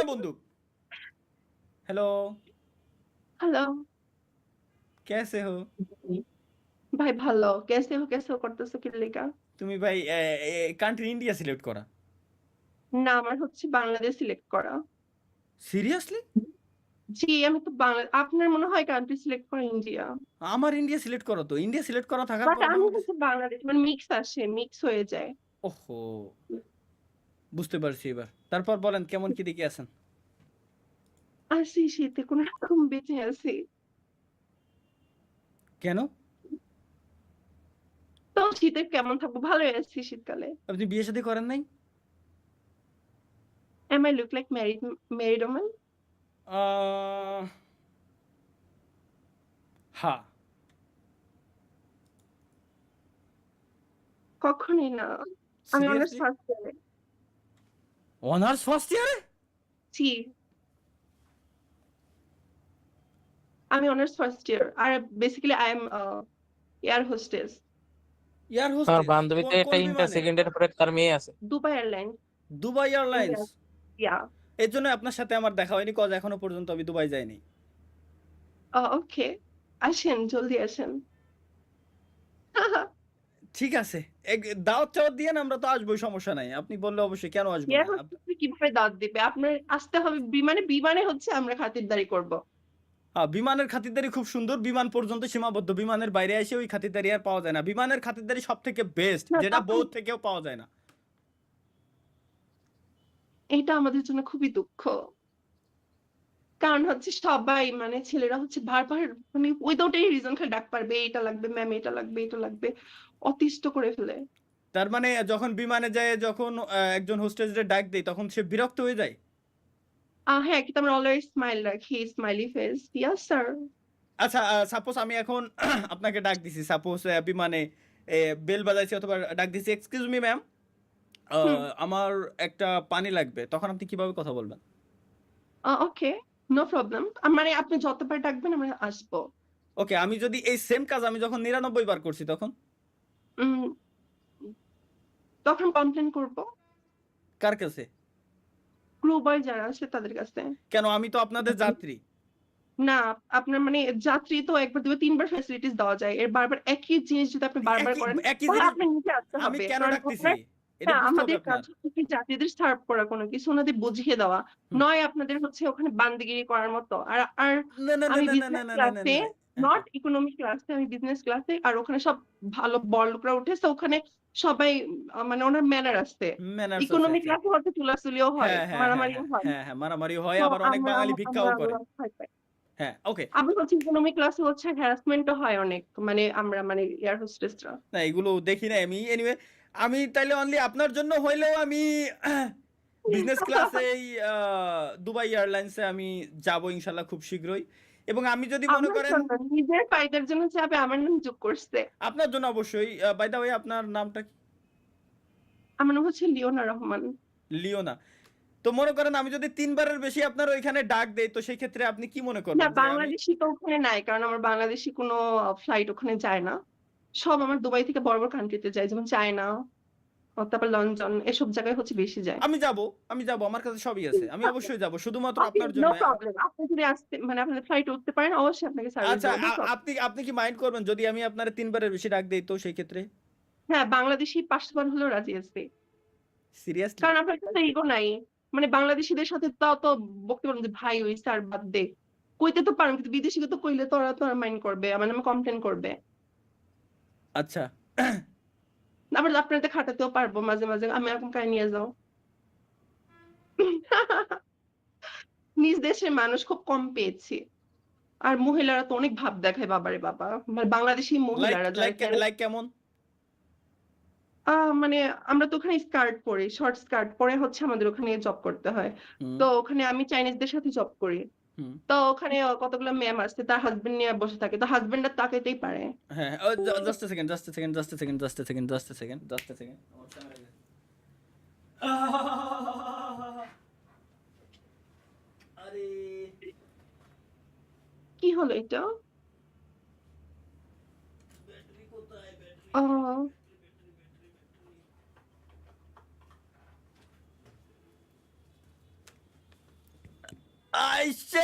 ना बंदूक। Hello. Hello. कैसे हो? ভাই ভালো। कैसे हो করতেছো কি লেগা? তুমি ভাই কান্ট্রি ইন্ডিয়া সিলেক্ট করা। না, আমার হচ্ছে বাংলাদেশ সিলেক্ট করা। সিরিয়াসলি? জি, আমি তো বাংলা। আপনার মনে হয় কান্ট্রি সিলেক্ট করা ইন্ডিয়া। আমার ইন্ডিয়া সিলেক্ট করো তো, ইন্ডিয়া সিলেক্ট করা থাকার বাট পরে আমি বাংলাদেশ। হচ্ছে বাংলাদেশ, মানে মিক্স আসে, মিক্স হয়ে যায়। ওহো, বুঝতে পারছি এবার। তারপর বলেন কেমন কি দেখে আছেন? আসি শীতে কোন রকম বেঁচে আছি। কেন? তো শীতে কেমন থাকবো, ভালোই আছি শীতকালে। আপনি বিয়ে শাদী করেন নাই? Am I look like married woman? আহ, হ্যাঁ। কখনই না। আমি অনার্স সিরিয়াসলি? ফার্স্ট ইয়ারে। অনার্স ফার্স্ট ইয়ারে? জি, আমি অনার্স ফার্স্ট ইয়ার। আর basically I am air hostess. Air আমার হোস্টেস? বান্ধবীতে একটা কোন ইন্টার বিমানে? সেকেন্ডের পরে তার মেয়ে আছে। Dubai Airlines, Dubai Airlines? India. Yeah. এর জন্য আপনার সাথে আমার দেখা হয়নি, কজ এখনো পর্যন্ত আমি দুবাই যাইনি। ওকে, আসেন জলদি আসেন। ঠিক আছে, দাওয়াত চাওয়াত দিয়ে আমরা তো আসবোই, সমস্যা নাই, আপনি বললে অবশ্যই, কেন আসবো এয়ার না হোস্টেস কিভাবে দাওয়াত দিবে? আপনার আসতে হবে বিমানে। বিমানে হচ্ছে আমরা খাতিরদারি করব। হ্যাঁ, বিমানের খাতিরদারি খুব সুন্দর, বিমান পর্যন্ত সীমাবদ্ধ, বিমানের বাইরে এসে ওই খাতিরদারি আর পাওয়া যায় না। বিমানের খাতিরদারি সব থেকে বেস্ট, না যেটা তখন বউ থেকেও পাওয়া যায় না। এটা আমাদের জন্য খুবই দুঃখ। কারণ হচ্ছে সবাই, মানে ছেলেরা হচ্ছে বারবার, মানে উইদাউট এই রিজন খালি ডাক পারবে, এটা লাগবে ম্যাম, এটা লাগবে, এটা লাগবে, অতিষ্ঠ করে ফেলে। তার মানে যখন বিমানে যায়, যখন একজন হোস্টেসের ডাক দেয়, তখন সে বিরক্ত হয়ে যায়। হ্যাঁ, কিন্তু আমরা অলওয়েজ স্মাইল রাখি, স্মাইলি ফেস। Yes sir. আচ্ছা, সাপোজ আমি এখন আপনাকে ডাক দিছি, সাপোজ বিমানে বেল বাজাইছি অথবা ডাক দিছি, এক্সকিউজ মি ম্যাম, হুম। আমার একটা পানি লাগবে, তখন আপনি কিভাবে কথা বলবেন? ওকে, নো প্রবলেম। মানে আপনি যতবার ডাকবেন আমরা আসবো। ওকে, আমি যদি এই সেম কাজ আমি যখন 99 বার করছি তখন? উম তখন কমপ্লেন করব কার কাছে? ক্রু বয় যারা আছে তাদের কাছে। কেন, আমি তো আপনাদের যাত্রী। না, আপনার মানে যাত্রী তো একবার দুবার তিনবার ফ্যাসিলিটিস দেওয়া যায়, এর বারবার একই জিনিস যদি আপনি বারবার একই করেন একই তাহলে জিনিস। আপনার নিজে আসতে আমি হবে, কেন কারণ ডাকতেছি আপনার। এটা হ্যাঁ, বুঝতে হবে আমাদের কাজ আপনার। হচ্ছে কি যাত্রীদের সার্ভ করা, কোনো কিছু ওনাদের বুঝিয়ে দেওয়া। হুম। নয় আপনাদের হচ্ছে ওখানে বান্দিগিরি করার মতো। আর আর না না না আমি না না না বিজনেস না না না ক্লাসে, না। নট হ্যাঁ, ইকোনমি ক্লাসে, আমি বিজনেস ক্লাসে। আর ওখানে সব ভালো বড় লোকরা উঠেছে ওখানে, সবাই মানে ওনার ম্যানার আছে। ম্যানার্স আছে, ইকোনমি আচ্ছা। ক্লাসে হয়তো চুলাচুলিও হয়, হ্যাঁ হ্যাঁ হ্যাঁ মারামারিও হ্যাঁ হয়। হ্যাঁ হ্যাঁ, মারামারি হয়, তো আবার অনেক আমরা বাঙালি আমরা ভিক্ষাও করে। ভয় পাই। হ্যাঁ, ওকে। আবার হচ্ছে ইকোনমি ক্লাসে হচ্ছে হ্যারাসমেন্টও হয় অনেক, মানে আমরা মানে এয়ার হোস্টেসরা। না, এগুলো দেখি না আমি, এনিওয়ে। আমি তাইলে অনলি আপনার জন্য হইলেও আমি বিজনেস ক্লাসে এই দুবাই এয়ারলাইন্সে আমি যাব ইনশাল্লাহ খুব শীঘ্রই। এবং আমি যদি মনে আমার করেন, জন্য, নিজের ফায়দার জন্য চাপে আমার নাম যোগ করছে। আপনার জন্য অবশ্যই। বাই দা ওয়ে, আপনার নামটা কি? আমার নাম হচ্ছে লিওনা রহমান। লিওনা। তো মনে করেন আমি যদি 3 বারের বেশি আপনার ওইখানে ডাক দেই, তো সেই ক্ষেত্রে আপনি কি মনে না, করবেন যে আমি? বাংলাদেশি তো ওখানে নাই, কারণ আমার বাংলাদেশি কোনো ফ্লাইট ওখানে যায় না। সব আমার দুবাই থেকে বড় বড় কান্ট্রিতে যায়, যেমন চায়না, তারপর লন্ডন, এসব জায়গায় হচ্ছে বেশি যায়। আমি যাব, আমি যাব, আমার কাছে সবই আছে, আমি অবশ্যই যাব, শুধুমাত্র ওকে, আপনার নো জন্য। প্রবলেম। আপনি যদি আসতে, মানে আপনাদের ফ্লাইট উঠতে পারেন, অবশ্যই আপনাকে সার্ভিস আচ্ছা, দেবো, নো প্রবলেম। আপনি আপনি কি মাইন্ড করবেন যদি আমি আপনার 3 বারের বেশি ডাক দেই, তো সেই ক্ষেত্রে? হ্যাঁ, বাংলাদেশি 500 বার হলেও রাজি আছে। সিরিয়াসলি? কারণ আপনার কাছে ইগো নাই। মানে বাংলাদেশিদের সাথে তাও তো বলতে পারেন যে ভাই ওই স্যার বাদ দে, কইতে তো পারেন, কিন্তু বিদেশিকে তো কইলে তো ওরা তো মাইন্ড করবে, আমার নামে কমপ্লেন করবে। আচ্ছা। আবার আপনাদের খাটাতেও পারবো মাঝে মাঝে, আমি এরকম কাই নিয়ে যাও। নিজ দেশের মানুষ খুব কম পেয়েছি। আর মহিলারা তো অনেক ভাব দেখায়, বাবারে বাবা, মানে বাংলাদেশি লাইক মহিলারা যারা লাইক চাইনা। লাইক কেমন? মানে আমরা তো ওখানে স্কার্ট পরি, শর্ট স্কার্ট পরে হচ্ছে আমাদের ওখানে জব করতে হয়। হুম। তো ওখানে আমি চাইনিজদের সাথে জব করি। হুম। তো ওখানে কতগুলো ম্যাম আসছে, তার হাজবেন্ড নিয়ে বসে থাকে, তো হাজবেন্ডরা তাকাইতেই পারে। হ্যাঁ, just a second, just a second, just a second, just a second, just a second, just a second. আরে, কি হলো এটা? ব্যাটারি কোথায়, ব্যাটারি? আহ আইসে